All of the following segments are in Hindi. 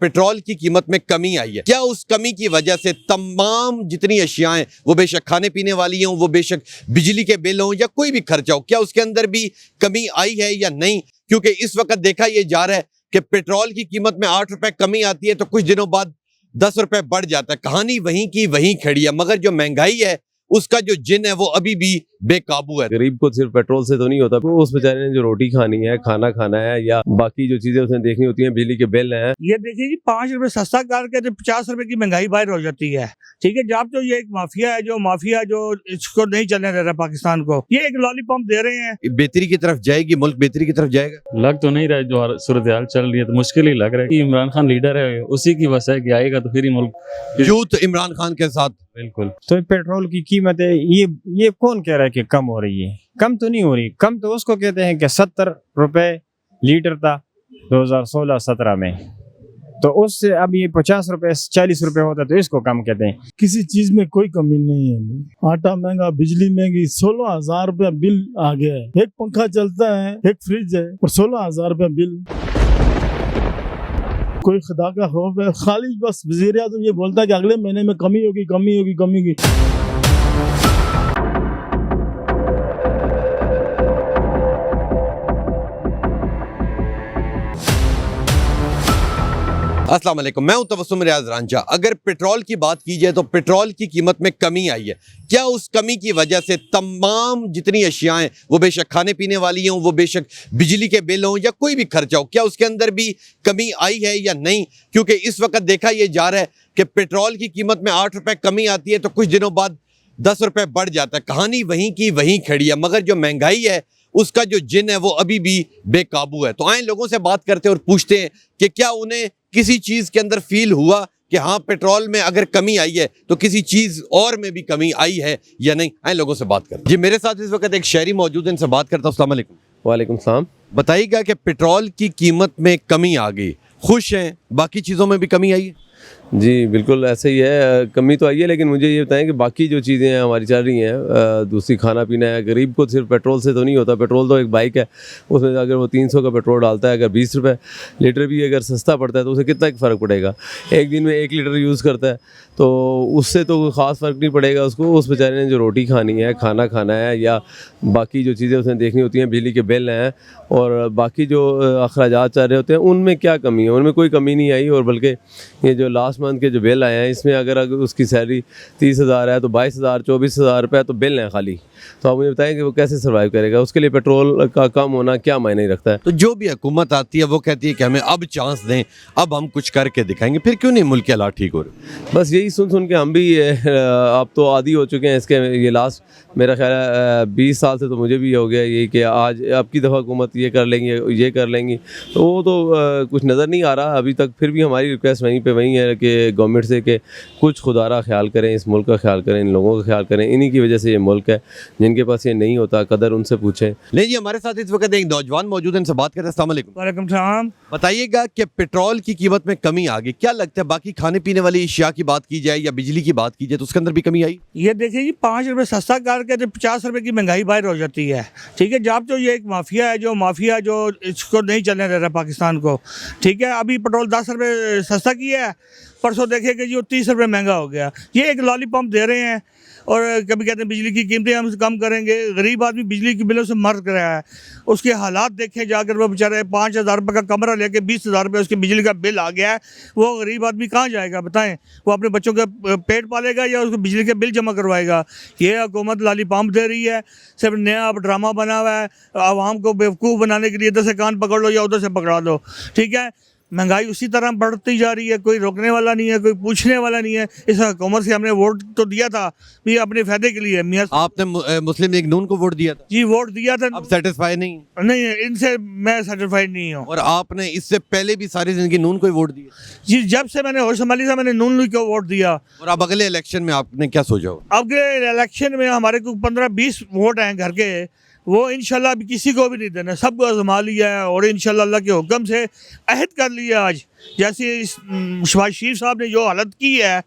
पेट्रोल की कीमत में कमी आई है। क्या उस कमी की वजह से तमाम जितनी अशियाएं, वो बेशक खाने पीने वाली हों, वो बेशक बिजली के बिल हों या कोई भी खर्चा हो, क्या उसके अंदर भी कमी आई है या नहीं? क्योंकि इस वक्त देखा यह जा रहा है कि पेट्रोल की कीमत में 8 रुपए कमी आती है तो कुछ दिनों बाद 10 रुपए बढ़ जाता है। कहानी वहीं की वहीं खड़ी है, मगर जो महंगाई है उसका जो जिन है वो अभी भी बेकाबू है। गरीब को सिर्फ पेट्रोल से तो नहीं होता, तो उस बेचारे ने जो रोटी खानी है, खाना खाना है, या बाकी जो चीजें उसने देखनी होती हैं, बिजली के बिल हैं। ये देखिए जी, 5 रुपए सस्ता करके तो 50 रुपए की महंगाई बाहर हो जाती है। ठीक है, जब तो ये एक माफिया है जो इसको नहीं चलने दे रहा पाकिस्तान को, ये एक लॉलीपॉप दे रहे हैं। बेहतरी की तरफ जाएगी, मुल्क बेहतरी की तरफ जाएगा? लग तो नहीं रहा है, जो सूरत हाल चल रही है तो मुश्किल ही लग रहा है कि इमरान खान लीडर है, उसी की वजह है कि आएगा तो फिर ही मुल्क यूथ इमरान खान के साथ। बिल्कुल। तो पेट्रोल की कीमत है, ये कौन कह रहा है कि कम हो रही है? कम तो नहीं हो रही। कम तो उसको कहते हैं कि 70 रुपए लीटर था 2016-17 में, तो उससे अब ये 50 रुपए 40 रुपए होता है, तो इसको कम कहते हैं। किसी चीज में कोई कमी नहीं है। आटा महंगा, बिजली महंगी, 16,000 रुपया बिल आ गया है। एक पंखा चलता है, एक फ्रिज है और 16,000 रुपया बिल। कोई खुदा का खौफ है? खाली बस वज़ीर आज़म ये बोलता है कि अगले महीने में कमी होगी। अस्सलाम वालेकुम, मैं हूं तबस्सुम रियाज रांझा। अगर पेट्रोल की बात की जाए तो पेट्रोल की कीमत में कमी आई है। क्या उस कमी की वजह से तमाम जितनी अशियाएं, वो बेशक खाने पीने वाली हों, वो बेशक बिजली के बिल हों या कोई भी खर्चा हो, क्या उसके अंदर भी कमी आई है या नहीं? क्योंकि इस वक्त देखा यह जा रहा है कि पेट्रोल की कीमत में 8 रुपए कमी आती है तो कुछ दिनों बाद 10 रुपए बढ़ जाता है। कहानी वहीं की वहीं खड़ी है, मगर जो महंगाई है उसका जो जिन है वो अभी भी बेकाबू है। तो आए लोगों से बात करते हैं और पूछते हैं कि क्या उन्हें किसी चीज के अंदर फील हुआ कि हाँ, पेट्रोल में अगर कमी आई है तो किसी चीज और में भी कमी आई है या नहीं। आए लोगों से बात करते हैं। जी, मेरे साथ इस वक्त एक शहरी मौजूद है, इनसे बात करता हूँ। अस्सलाम वालेकुम। वालेकुम सलाम। बताइएगा कि पेट्रोल की कीमत में कमी आ गई, खुश हैं? बाकी चीज़ों में भी कमी आई है? जी बिल्कुल ऐसे ही है, कमी तो आई है, लेकिन मुझे ये बताएं कि बाकी जो चीज़ें हैं हमारी चल रही हैं, दूसरी खाना पीना है। गरीब को सिर्फ पेट्रोल से तो नहीं होता। पेट्रोल तो एक बाइक है, उसमें अगर वो 300 का पेट्रोल डालता है, अगर 20 रुपये लीटर भी अगर सस्ता पड़ता है तो उसे कितना फ़र्क पड़ेगा? एक दिन में 1 लीटर यूज़ करता है तो उससे तो कोई ख़ास फ़र्क नहीं पड़ेगा उसको। उस बेचारे ने जो रोटी खानी है, खाना खाना है, या बाकी जो चीज़ें उसने देखनी होती हैं, बिजली के बिल हैं और बाकी जो अखराजात चल रहे होते हैं, उनमें क्या कमी है? उनमें कोई कमी नहीं आई। और बल्कि ये जो लास्ट मंथ के जो बिल आए हैं, इसमें अगर उसकी सैलरी 30,000 है तो 22,000 24,000 रुपये तो बिल हैं खाली। तो आप मुझे बताएं कि वो कैसे सर्वाइव करेगा? उसके लिए पेट्रोल का कम होना क्या मायने रखता है? तो जो भी हुकूमत आती है वो कहती है कि हमें अब चांस दें, अब हम कुछ करके दिखाएंगे। फिर क्यों नहीं मुल्क के हालात ठीक हो रहे? बस यही सुन के हम भी अब तो आदी हो चुके हैं इसके। ये लास्ट मेरा ख्याल है 20 साल से तो मुझे भी हो गया यही कि आज अब की दफ़ा हुकूमत ये कर लेंगी, तो वो तो कुछ नज़र नहीं आ रहा अभी तक। फिर भी हमारी रिक्वेस्ट वहीं है कि गवर्नमेंट से कि कुछ खुदारा ख्याल करें, इस मुल्क का ख्याल करें, इन लोगों का ख्याल करें। इन्हीं की वजह से ये मुल्क है। जिनके पास ये नहीं होता कदर, उनसे पूछें। नहीं जी, हमारे साथ इस वक्त एक नौजवान मौजूद है, इनसे बात करते हैं। अस्सलाम वालेकुम। वालेकुम सलाम। बताइएगा कि पेट्रोल की कीमत में कमी आ गई, क्या लगता है बाकी खाने पीने वाली अशिया की बात की जाए या बिजली की बात की जाए तो उसके अंदर भी कमी आई? ये देखिए जी, 5 रुपए सस्ता करके तो 50 रुपए की महंगाई बाहर हो जाती है। ठीक है, जब तो ये एक माफिया है जो इसको नहीं चलने दे रहा पाकिस्तान को। ठीक है, अभी पेट्रोल 10 रुपए सस्ता किया है, परसों देखेगा जी वो 30 रुपये महंगा हो गया। ये एक लॉलीपॉप दे रहे हैं और कभी कहते हैं बिजली की कीमतें हम कम करेंगे। गरीब आदमी बिजली के बिलों से मर रहा है। उसके हालात देखें जाकर, वो बेचारे 5,000 रुपये का कमरा लेके 20,000 रुपये उसके बिजली का बिल आ गया है। वो गरीब आदमी कहाँ जाएगा बताएं? वो अपने बच्चों का पेट पालेगा या उसको बिजली के बिल जमा करवाएगा? ये हुकूमत लॉलीपॉप दे रही है, सिर्फ नया अब ड्रामा बना हुआ है आवाम को बेवकूफ़ बनाने के लिए। इधर से कान पकड़ लो या उधर से पकड़ा लो। ठीक है, महंगाई उसी तरह बढ़ती जा रही है, कोई रोकने वाला नहीं है, कोई पूछने वाला नहीं है। इस हुकूमत से हमने वोट तो दिया था भी अपने फायदे के लिए। मियाँ आपने मुस्लिम लीग नून को वोट दिया था? जी, वोट दिया था। अब सेटिस्फाई नहीं? इनसे मैं सेटिस्फाइड नहीं हूँ। और आपने इससे पहले भी सारी जिंदगी नून को ही वोट दिया? जी, जब से मैंने होश संभाली था मैंने नून लीग को वोट दिया। और अब अगले इलेक्शन में आपने क्या सोचा हो? अगले इलेक्शन में हमारे को 15-20 वोट हैं घर के, वो इंशाल्लाह अभी किसी को भी नहीं देना, सबको आजमा लिया है और इंशाल्लाह अल्लाह के हुक्म से अहद कर लिया। आज जैसे इस शहबाज शरीफ साहब ने जो हालत की है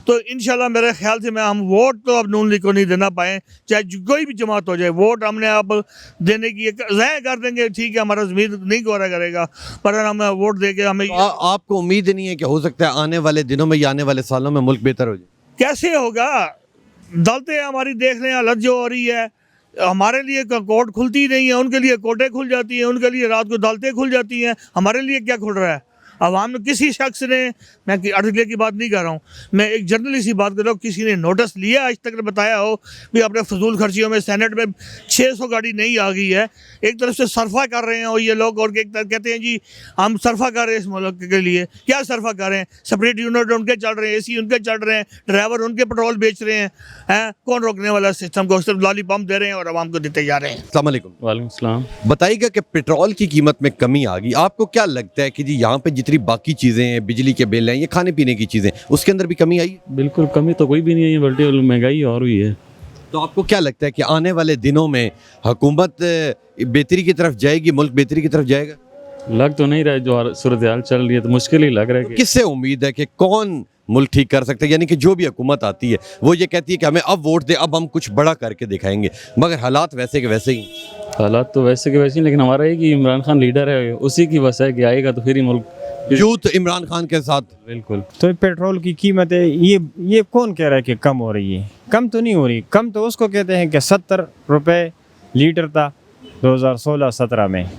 तो इंशाल्लाह मेरे ख्याल से हम वोट तो अब नून लीग को नहीं देना पाए, चाहे कोई भी जमात हो जाए। वोट हमने अब देने की ज़ाया कर देंगे, ठीक है, हमारा ज़मीर नहीं गौरा करेगा, पर हम वोट दे के हमें आपको उम्मीद नहीं है कि हो सकता है आने वाले दिनों में या आने वाले सालों में मुल्क बेहतर हो जाए? कैसे होगा? दलते हमारी देख रहे हैं हालत जो हो रही है, हमारे लिए कोर्ट खुलती नहीं है, उनके लिए कोर्टें खुल जाती हैं, उनके लिए रात को अदालतें खुल जाती हैं, हमारे लिए क्या खुल रहा है? अवाम ने किसी शख्स ने, मैं अदलिया की बात नहीं कर रहा हूँ, मैं एक जर्नली सी बात कर रहा हूँ, किसी ने नोटिस लिया आज तक बताया हो भी अपने फजूल खर्चियों में सेनेट में 600 गाड़ी नहीं आ गई है? एक तरफ से सरफा कर रहे हैं और ये लोग, और एक तरफ कहते हैं जी हम सरफा कर रहे हैं इस मुल्क के लिए। क्या सरफा कर रहे हैं? सेपरेट यूनिट उनके चल रहे हैं, AC उनके चल रहे हैं, ड्राइवर उनके पेट्रोल बेच रहे हैं, कौन रोकने वाला सिस्टम को? सिर्फ लॉली पम्प दे रहे हैं और आवाम को देते जा रहे हैं। अस्सलाम वालेकुम। वालेकुम सलाम। बताइएगा कि पेट्रोल की कीमत में कमी आ गई, आपको क्या लगता है कि जी यहाँ पे जितनी बाकी चीज़ें हैं, बिजली के बिल हैं, ये खाने पीने की चीज़ें, उसके अंदर भी कमी आई है? बिल्कुल कमी तो कोई भी नहीं है, बल्कि महंगाई और हुई है। तो आपको क्या लगता है कि आने वाले दिनों में हुकूमत बेहतरी की तरफ जाएगी, मुल्क बेहतरी की तरफ जाएगा? लग तो नहीं रहा है, जो सूरत हाल चल रही है तो मुश्किल ही लग रहा है कि किससे उम्मीद है कि कौन मुल्क ठीक कर सकता है? यानी कि जो भी हुकूमत आती है वो ये कहती है कि हमें अब वोट दे, अब हम कुछ बड़ा करके दिखाएंगे, मगर हालात वैसे के वैसे ही। हालात तो वैसे के वैसे ही, लेकिन हमारा ये कि इमरान खान लीडर है, उसी की वजह है कि आएगा तो फिर ही मुल्क। यूथ इमरान खान के साथ। बिल्कुल। तो पेट्रोल की कीमतें ये कौन कह रहा है कि कम हो रही है? कम तो नहीं हो रही। कम तो उसको कहते हैं कि 70 रुपये लीटर था 2016-17 में,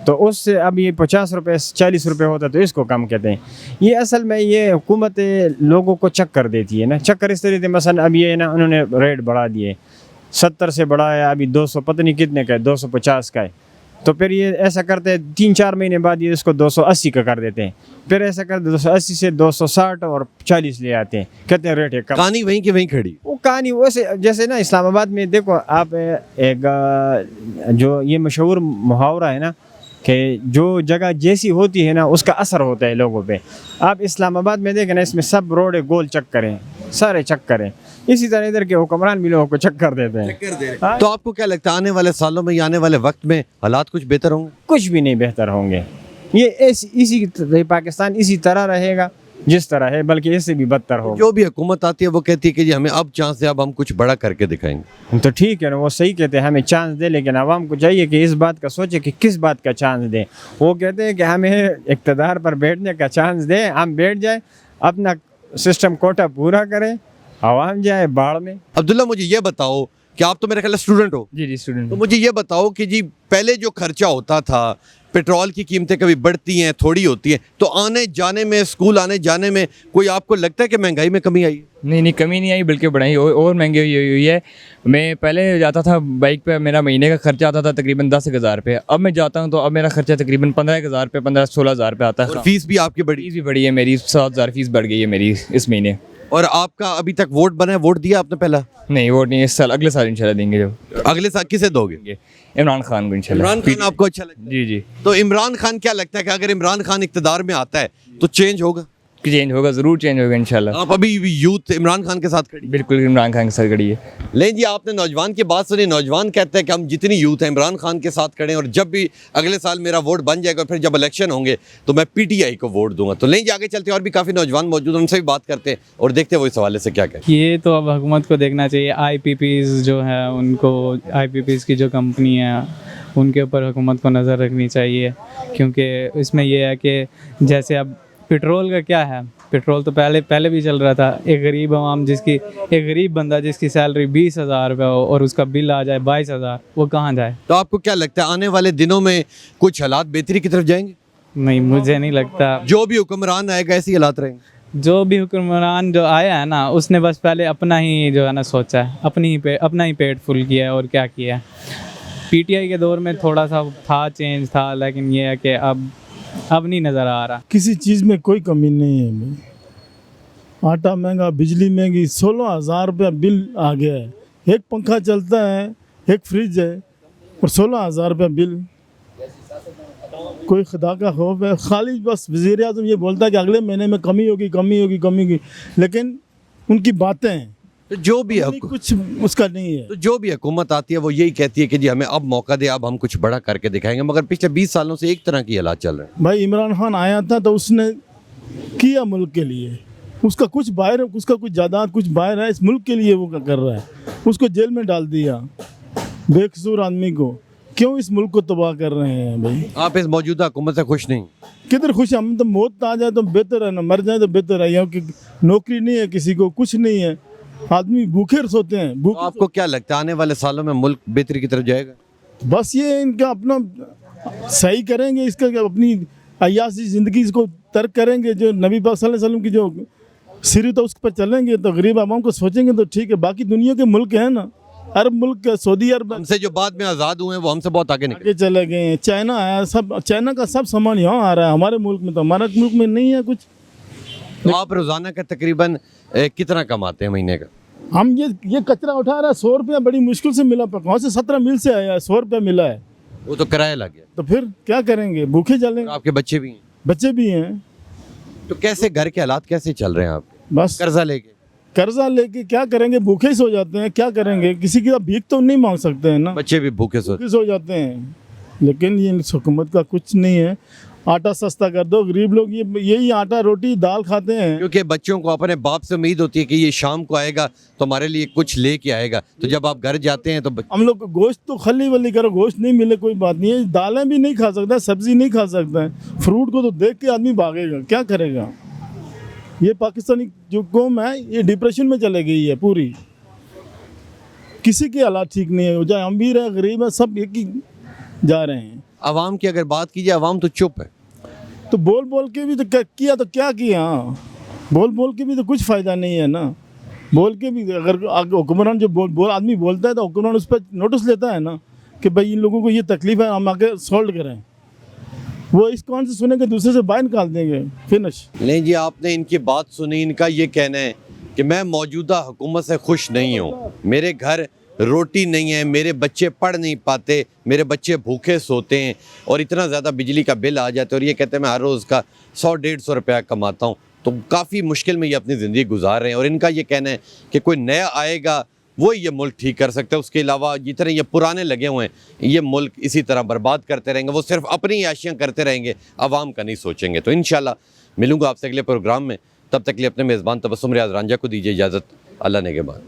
तो उससे अब ये 50 रुपये 40 रुपये होता, तो इसको कम कहते हैं। ये असल में ये हुकूमत लोगों को चक्कर देती है ना, चक्कर इस तरीके से। मसलन अब ये ना उन्होंने रेट बढ़ा दिए, 70 से बढ़ाया, अभी 200 पता नहीं कितने का है, 250 का है। तो फिर ये ऐसा करते हैं 3-4 महीने बाद ये इसको 280 का कर देते हैं, फिर ऐसा करते 280 से 260 और 40 ले आते हैं, कहते हैं रेट है कम। कहानी वहीं की वहीं खड़ी। वो कहानी वैसे जैसे ना इस्लामाबाद में देखो आप, एक जो ये मशहूर मुहावरा है ना कि जो जगह जैसी होती है ना उसका असर होता है लोगों पे। आप इस्लामाबाद में देखें ना, इसमें सब रोड गोल चक्कर हैं, सारे चक्कर हैं। इसी तरह इधर के हुक्मरान भी लोगों को चक्कर देते हैं। हाँ? तो आपको क्या लगता है आने वाले सालों में या आने वाले वक्त में हालात कुछ बेहतर होंगे? कुछ भी नहीं बेहतर होंगे। ये इसी पाकिस्तान इसी तरह रहेगा जिस तरह है, बल्कि इससे भी बदतर होगा। जो भी हुकूमत आती है वो कहती है कि जी हमें अब चांस है, अब हम कुछ बड़ा करके दिखाएंगे। तो ठीक है ना, वो सही कहते हैं हमें चांस दे, लेकिन आवाम को चाहिए कि इस बात का सोचे कि किस बात का चांस दें। वो कहते हैं कि हमें इक़्तिदार पर बैठने का चांस दें, हम बैठ जाए, अपना सिस्टम कोटा पूरा करें, आवाम जाए बाढ़ में। अब्दुल्ला, मुझे ये बताओ कि आप तो मेरे ख्याल स्टूडेंट हो, जी स्टूडेंट। तो मुझे ये बताओ कि जी पहले जो खर्चा होता था, पेट्रोल की कीमतें कभी बढ़ती हैं थोड़ी होती हैं, तो आने जाने में, स्कूल आने जाने में कोई आपको लगता है कि महंगाई में कमी आई है? नहीं कमी नहीं आई, बल्कि बढ़ाई और महंगी हुई है। मैं पहले जाता था बाइक पे, मेरा महीने का खर्चा आता था तकरीबन 10,000 रुपये। अब मैं जाता हूँ तो अब मेरा खर्चा तकरीबन 15,000 रुपये, 15-16,000 रुपये आता है। और फीस भी आपकी बढ़ी? फीस भी बढ़ी है मेरी, 7,000 फीस बढ़ गई है मेरी इस महीने। और आपका अभी तक वोट बना है, वोट दिया आपने पहला? नहीं वोट नहीं, इस साल अगले साल इंशाल्लाह देंगे। जो अगले साल किसे दोगे? इमरान खान को इंशाल्लाह। इमरान खान आपको अच्छा लगता है? जी। तो इमरान खान क्या लगता है कि अगर इमरान खान इक़्तिदार में आता है तो चेंज होगा? चेंज होगा, ज़रूर चेंज होगा इंशाल्लाह। आप अभी यूथ इमरान खान के साथ खड़ी? बिल्कुल इमरान खान के साथ खड़ी है। लें जी, आपने नौजवान की बात सुनी। नौजवान कहते हैं कि हम जितनी यूथ है इमरान खान के साथ खड़े हैं, और जब भी अगले साल मेरा वोट बन जाएगा, फिर जब इलेक्शन होंगे तो मैं PTI को वोट दूंगा। तो लें जी, आगे चलते हैं, और भी काफ़ी नौजवान मौजूद हैं, उनसे भी बात करते हैं और देखते हैं वो इस हवाले से क्या कहते हैं। ये तो अब हुकूमत को देखना चाहिए। IPPs जो है उनको, IPPs की जो कंपनी है उनके ऊपर हुकूमत को नज़र रखनी चाहिए, क्योंकि इसमें यह है कि जैसे अब पेट्रोल का क्या है, पेट्रोल तो पहले भी चल रहा था। एक गरीब बंदा जिसकी सैलरी 20,000 रुपये हो और उसका बिल आ जाए 22,000, वो कहाँ जाए? तो आपको क्या लगता है आने वाले दिनों में कुछ हालात बेहतरी की तरफ जाएंगे? नहीं, मुझे नहीं लगता। जो भी हुक्मरान आएगा ऐसे ही हालात रहेंगे? जो भी हुक्मरान जो आया है ना, उसने बस पहले अपना ही जो है ना सोचा है, अपना ही पेट फुल किया है, और क्या किया है। PTI के दौर में थोड़ा सा था, चेंज था, लेकिन ये है कि अब नहीं नज़र आ रहा। किसी चीज़ में कोई कमी नहीं है भाई। आटा महंगा, बिजली महंगी, 16,000 रुपया बिल आ गया है। एक पंखा चलता है, एक फ्रिज है, और 16,000 रुपया बिल। कोई खुदा का खौफ है? खाली बस वज़ीर आज़म ये बोलता है कि अगले महीने में कमी होगी, लेकिन उनकी बातें हैं, तो जो भी है, कुछ उसका नहीं है। तो जो भी हुकूमत आती है वो यही कहती है कि जी हमें अब मौका दे, अब हम कुछ बड़ा करके दिखाएंगे, मगर पिछले 20 सालों से एक तरह की हालात चल रहे हैं। भाई इमरान खान आया था तो उसने किया मुल्क के लिए, उसका कुछ बाहर, उसका कुछ जायदाद कुछ बाहर है, इस मुल्क के लिए वो कर रहा है, उसको जेल में डाल दिया बेकसूर आदमी को। क्यों इस मुल्क को तबाह कर रहे हैं भाई? आप इस मौजूदा हुकूमत से खुश नहीं? किधर खुश है? हम तो मौत आ जाए तो बेहतर है ना, मर जाए तो बेहतर है। यहाँ की नौकरी नहीं है, किसी को कुछ नहीं है, आदमी भूखे सोते हैं। तो आपको क्या लगता है आने वाले सालों में मुल्क बेहतरी की तरफ जाएगा? बस ये इनका अपना सही करेंगे, इसका अपनी अयासी ज़िंदगी इसको तर्क करेंगे, जो नबी पाक सल्लल्लाहु अलैहि वसल्लम की जो सीरत है उस पर चलेंगे तो गरीब आवाम को सोचेंगे तो ठीक है। बाकी दुनिया के मुल्क हैं ना, अरब मुल्क, सऊदी अरब हमसे जो बाद में आज़ाद हुए हैं वो हमसे बहुत आगे निकले। आगे चले गए हैं। चाइना है, सब चाइना का सब सामान यहाँ आ रहा है, हमारे मुल्क में तो, हमारे मुल्क में नहीं है कुछ। तो आप रोज़ाना का तकरीबन कितना कमाते हैं महीने का? हम ये कचरा उठा रहा है, 100 रुपया बड़ी मुश्किल से मिला, कहाँ से 17 मील से आया है, 100 रुपया मिला है। वो तो किराया लग गया। तो फिर क्या करेंगे? भूखे तो चलेंगे। आपके बच्चे भी हैं, बच्चे भी हैं, तो कैसे घर के हालात कैसे चल रहे हैं आप? बस कर्जा लेके? कर्जा लेके क्या करेंगे? भूखे ही सो जाते हैं, क्या करेंगे? किसी की भीख तो नहीं मांग सकते हैं ना, बच्चे भी भूखे सोते। भूखे सो जाते हैं। लेकिन ये इस हुकूमत का कुछ नहीं है। आटा सस्ता कर दो, गरीब लोग ये यही आटा रोटी दाल खाते हैं। क्योंकि बच्चों को अपने बाप से उम्मीद होती है कि ये शाम को आएगा तो हमारे लिए कुछ लेके आएगा, तो जब आप घर जाते हैं तो हम लोग को गोश्त तो खली वली करो, गोश्त नहीं मिले कोई बात नहीं है, दालें भी नहीं खा सकता, सब्जी नहीं खा सकता है, फ्रूट को तो देख के आदमी भागेगा, क्या करेगा? ये पाकिस्तानी जो कौम है ये डिप्रेशन में चले गई है पूरी। किसी के हालात ठीक नहीं है, चाहे अमीर है गरीब है, सब एक ही जा रहे हैं। आवाम की अगर बात कीजिए, आवाम तो चुप है। तो बोल बोल के भी तो किया तो क्या किया? बोल बोल के भी तो कुछ फ़ायदा नहीं है ना। बोल के भी अगर हुक्मरान जो बोल आदमी बोलता है तो हुक्मरान उस पर नोटिस लेता है ना कि भाई इन लोगों को ये तकलीफ है, हम आके सॉल्व करें। वो इस कौन से सुनेंगे, दूसरे से बाहर निकाल देंगे, फिनिश। नहीं जी, आपने इनकी बात सुनी। इनका ये कहना है कि मैं मौजूदा हुकूमत से खुश नहीं हूँ, मेरे घर रोटी नहीं है, मेरे बच्चे पढ़ नहीं पाते, मेरे बच्चे भूखे सोते हैं और इतना ज़्यादा बिजली का बिल आ जाता है। और ये कहते हैं मैं हर रोज़ का 100-150 रुपया कमाता हूँ, तो काफ़ी मुश्किल में ये अपनी ज़िंदगी गुजार रहे हैं। और इनका ये कहना है कि कोई नया आएगा वो ये मुल्क ठीक कर सकता है, उसके अलावा जितने ये पुराने लगे हुए हैं ये मुल्क इसी तरह बर्बाद करते रहेंगे, वो सिर्फ अपनी याशियाँ करते रहेंगे, आवाम का नहीं सोचेंगे। तो इंशाल्लाह मिलूँगा आपसे अगले प्रोग्राम में, तब तक के लिए अपने मेज़बान तबस्सुम रियाज रांझा को दीजिए इजाज़त। अल्लाह ने के बाद।